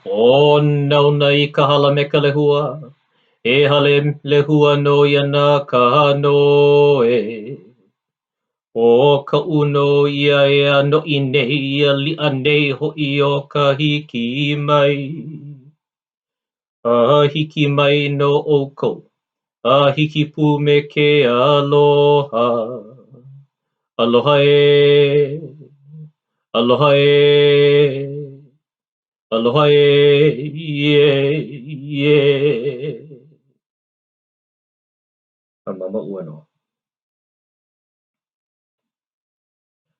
O nauna I ka hala me ka lehua, e hale lehua no ia na ka noe. O ka uno ia ea no I nei ia li'a nei ho'i o ka hiki mai. A hiki mai no oko, a hiki pu me ke aloha. Aloha e, aloha e. Aloha e, Mama uano.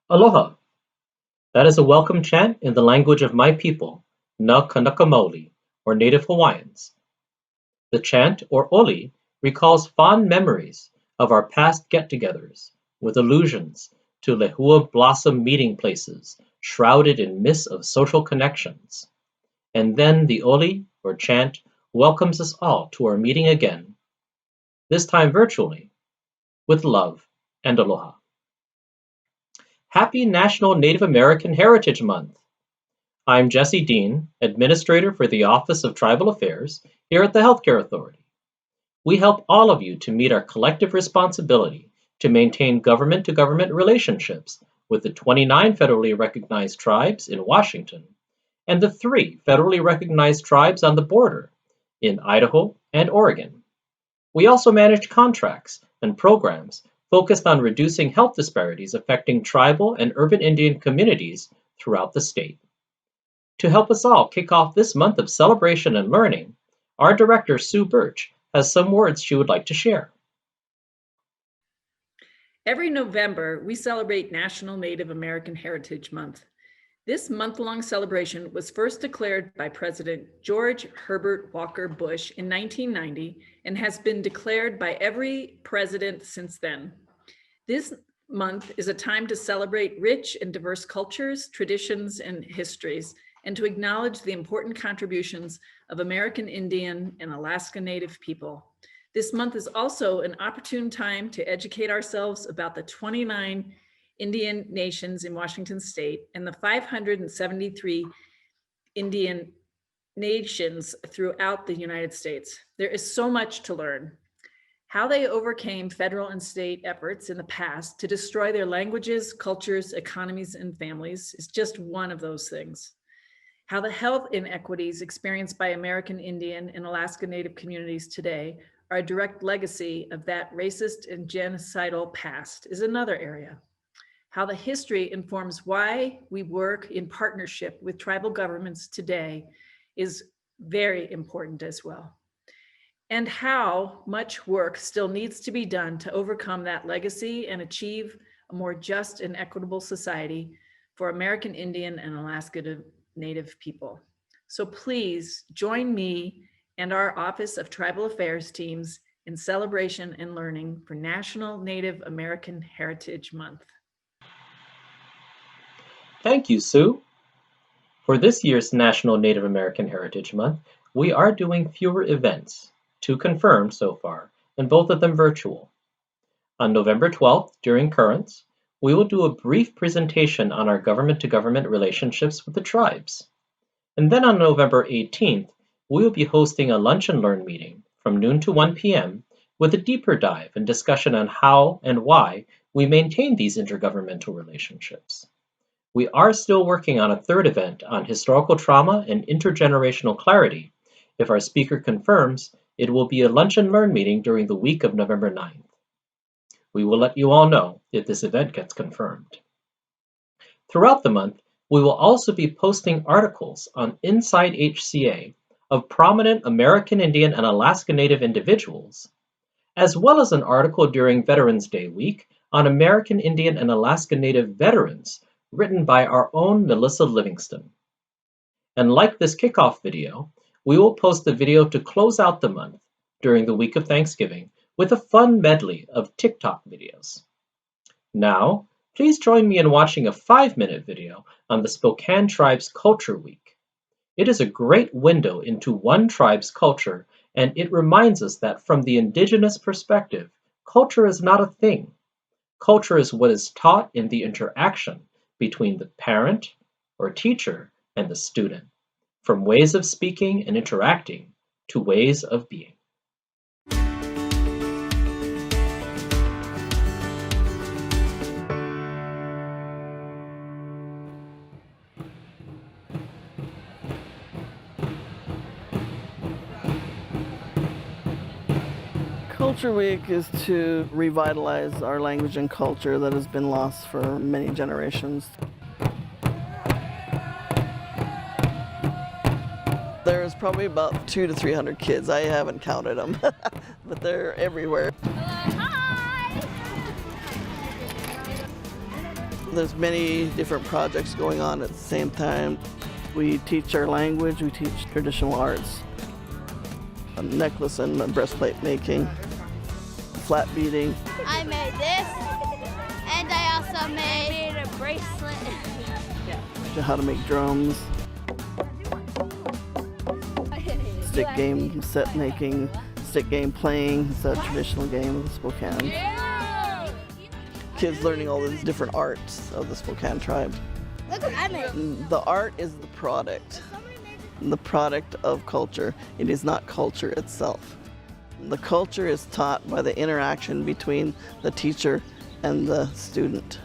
Aloha. That is a welcome chant in the language of my people, Na Kanaka Maoli, or Native Hawaiians. The chant, or oli, recalls fond memories of our past get-togethers, with allusions to lehua blossom meeting places shrouded in mists of social connections. And then the oli, or chant, welcomes us all to our meeting again, this time virtually, with love and aloha. Happy National Native American Heritage Month! I'm Jessie Dean, Administrator for the Office of Tribal Affairs here at the Healthcare Authority. We help all of you to meet our collective responsibility to maintain government-to-government relationships with the 29 federally recognized tribes in Washington and the 3 federally recognized tribes on the border in Idaho and Oregon. We also manage contracts and programs focused on reducing health disparities affecting tribal and urban Indian communities throughout the state. To help us all kick off this month of celebration and learning, our director, Sue Birch, has some words she would like to share. Every November, we celebrate National Native American Heritage Month. This month-long celebration was first declared by President George Herbert Walker Bush in 1990 and has been declared by every president since then. This month is a time to celebrate rich and diverse cultures, traditions, and histories, and to acknowledge the important contributions of American Indian and Alaska Native people. This month is also an opportune time to educate ourselves about the 29 Indian nations in Washington state and the 573 Indian nations throughout the United States. There is so much to learn. How they overcame federal and state efforts in the past to destroy their languages, cultures, economies, and families is just one of those things. How the health inequities experienced by American Indian and Alaska Native communities today are a direct legacy of that racist and genocidal past is another area. How the history informs why we work in partnership with tribal governments today is very important as well. And how much work still needs to be done to overcome that legacy and achieve a more just and equitable society for American Indian and Alaska Native people. So please join me and our Office of Tribal Affairs teams in celebration and learning for National Native American Heritage Month. Thank you, Sue. For this year's National Native American Heritage Month, we are doing fewer events, 2 confirmed so far, and both of them virtual. On November 12th, during Currents, we will do a brief presentation on our government-to-government relationships with the tribes. And then on November 18th, we will be hosting a Lunch and Learn meeting from noon to 1 p.m. with a deeper dive and discussion on how and why we maintain these intergovernmental relationships. We are still working on a 3rd event on historical trauma and intergenerational clarity. If our speaker confirms, it will be a Lunch and Learn meeting during the week of November 9th. We will let you all know if this event gets confirmed. Throughout the month, we will also be posting articles on Inside HCA of prominent American Indian and Alaska Native individuals, as well as an article during Veterans Day week on American Indian and Alaska Native veterans written by our own Melissa Livingston. And like this kickoff video, we will post the video to close out the month during the week of Thanksgiving with a fun medley of TikTok videos. Now, please join me in watching a 5-minute video on the Spokane Tribe's Culture Week. It is a great window into one tribe's culture, and it reminds us that from the indigenous perspective, culture is not a thing. Culture is what is taught in the interaction between the parent or teacher and the student. from ways of speaking and interacting to ways of being. Culture Week is to revitalize our language and culture that has been lost for many generations. There's probably about 200 to 300 kids. I haven't counted them, but they're everywhere. Hi! There's many different projects going on at the same time. We teach our language, we teach traditional arts, necklace and breastplate making, flat beading. I made this, and I also made a bracelet. How to make drums, stick game set making, stick game playing. It's a traditional game of the Spokane. Kids learning all these different arts of the Spokane tribe. Look what I made. The art is the product of culture. It is not culture itself. The culture is taught by the interaction between the teacher and the student.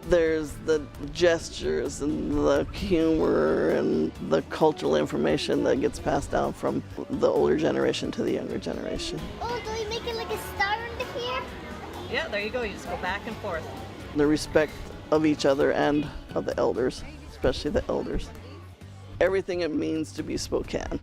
There's the gestures and the humor and the cultural information that gets passed down from the older generation to the younger generation. Oh, do we make it like a star under here? Yeah, there you go. You just go back and forth. The respect of each other and of the elders, especially the elders. Everything it means to be Spokane.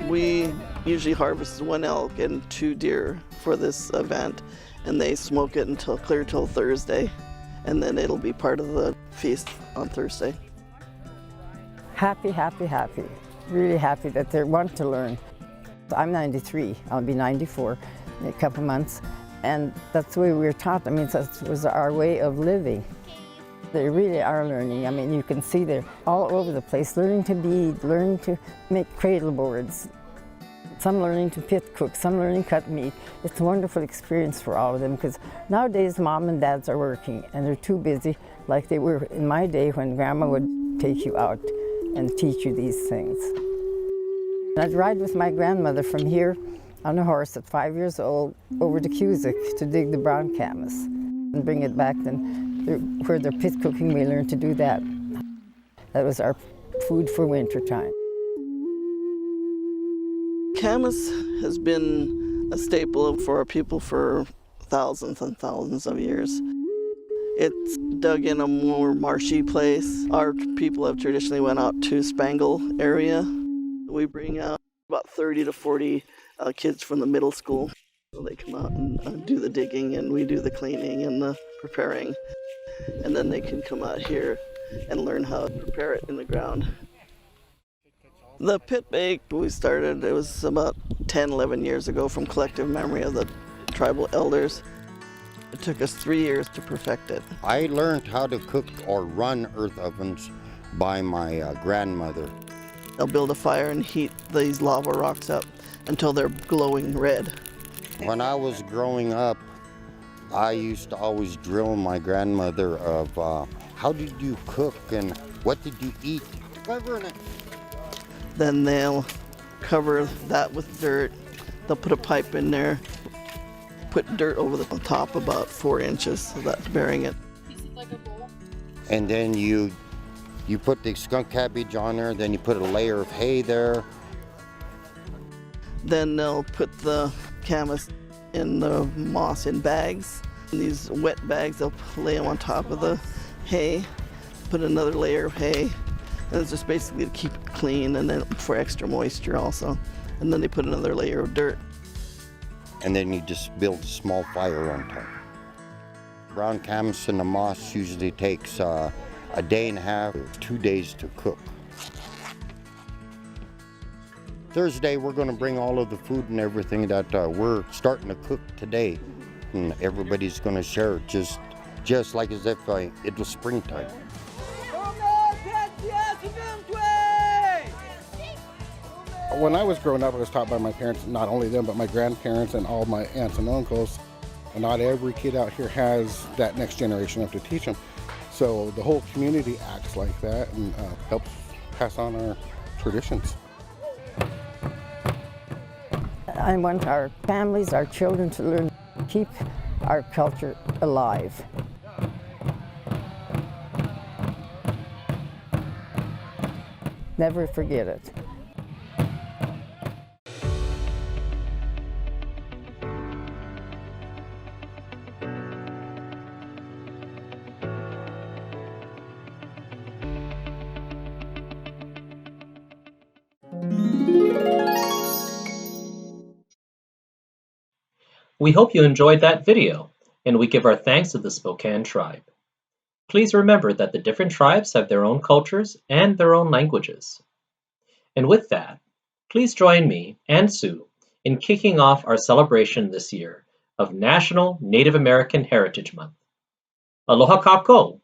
We usually harvest 1 elk and 2 deer for this event, and they smoke it until clear till Thursday, and then it'll be part of the feast on Thursday. Happy, happy, happy. Really happy that they want to learn. I'm 93, I'll be 94 in a couple months, and that's the way we were taught. I mean, that was our way of living. They really are learning. I mean, you can see they're all over the place, learning to bead, learning to make cradle boards. Some learning to pit cook, some learning cut meat. It's a wonderful experience for all of them because nowadays mom and dads are working and they're too busy like they were in my day when grandma would take you out and teach you these things. I'd ride with my grandmother from here on a horse at 5 years old over to Cusick to dig the brown camas and bring it back. Then where they're pit cooking, we learned to do that. That was our food for winter time. Camas has been a staple for our people for thousands and thousands of years. It's dug in a more marshy place. Our people have traditionally went out to Spangle area. We bring out about 30 to 40 kids from the middle school. So they come out and do the digging, and we do the cleaning and the preparing. And then they can come out here and learn how to prepare it in the ground. The pit bake we started, it was about 10, 11 years ago from collective memory of the tribal elders. It took us 3 years to perfect it. I learned how to cook or run earth ovens by my grandmother. They'll build a fire and heat these lava rocks up until they're glowing red. When I was growing up, I used to always drill my grandmother of how did you cook and what did you eat? Covering it. Then they'll cover that with dirt. They'll put a pipe in there, put dirt over the top about 4 inches, so that's bearing it. And then you put the skunk cabbage on there, then you put a layer of hay there. Then they'll put the camas in the moss in bags. In these wet bags, they'll lay them on top of the hay, put another layer of hay, and it's just basically to keep it clean and then for extra moisture also. And then they put another layer of dirt. And then you just build a small fire on top. Brown camas in the moss usually takes a day and a half, 2 days to cook. Thursday, we're going to bring all of the food and everything that we're starting to cook today. And everybody's going to share it just like as if it was springtime. When I was growing up, I was taught by my parents, not only them, but my grandparents and all my aunts and uncles. And not every kid out here has that next generation up to teach them. So the whole community acts like that and helps pass on our traditions. I want our families, our children to learn to keep our culture alive. Never forget it. We hope you enjoyed that video, and we give our thanks to the Spokane tribe. Please remember that the different tribes have their own cultures and their own languages. And with that, please join me and Sue in kicking off our celebration this year of National Native American Heritage Month. Aloha kākou!